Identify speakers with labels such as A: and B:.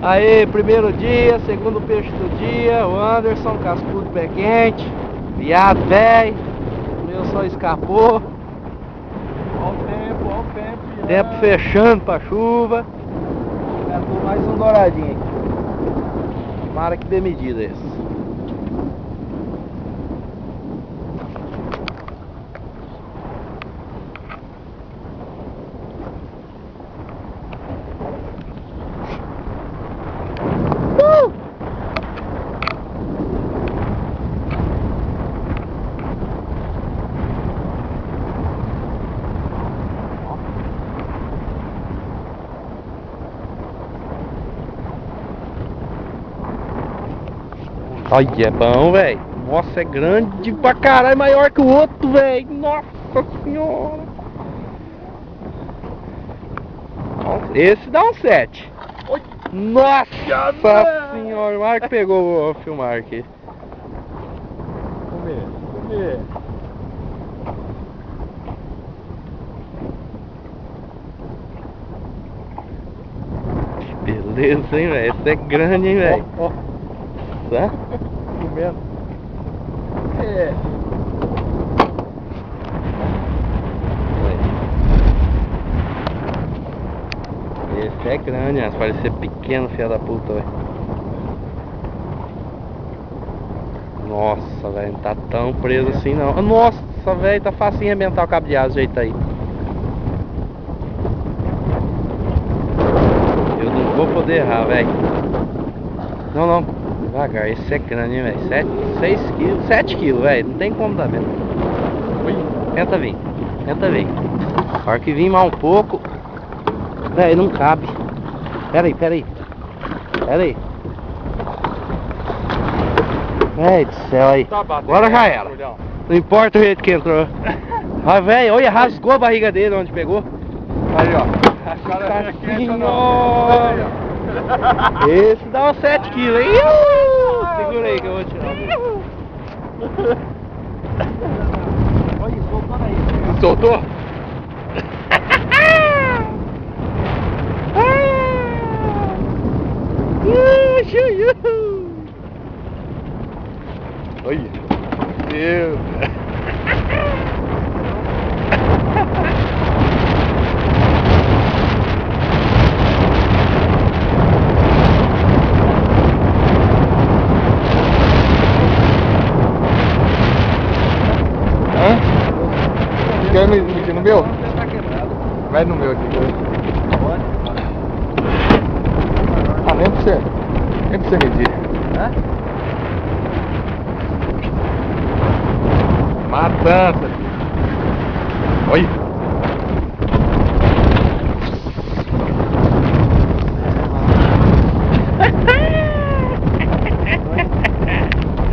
A: Aí, primeiro dia, segundo peixe do dia, o Anderson, cascudo, pé quente, viado velho, o meu só escapou.
B: Olha o tempo,
A: Tempo fechando pra chuva. Catou mais um douradinho aqui. Tomara que dê medida esse. Olha, é bom, velho. Nossa, é grande pra caralho, maior que o outro, velho. Nossa senhora. Esse dá um 7. Nossa senhora, o Marco pegou o filmar aqui.
B: Comer.
A: Beleza, hein, velho. Esse é grande, hein, velho.
B: Ó.
A: Tá?
B: Comendo.
A: Esse é grande, mas parece ser pequeno, filho da puta, velho. Nossa, velho, não tá tão preso assim não. Nossa, velho, tá facinho arrebentar o cabo de asa, jeito aí. Eu não vou poder errar, velho. Não, devagar, esse é grande, hein, velho. 6 quilos, 7 quilos, velho, não tem como dar menos. Tenta vir. A hora que vir mais um pouco, velho, não cabe. Pera aí. Véi do céu aí. Agora já era. Não importa o jeito que entrou. Mas, velho, olha, rasgou a barriga dele onde pegou. Aí, ó. Esse dá uns 7 quilos, hein? Segura aí que eu vou tirar. Olha, soltando aí.
B: Soltou? Olha, meu Deus. Quer medir no meu? Vai no meu aqui. Ah, nem pra você medir. Matança. Olha.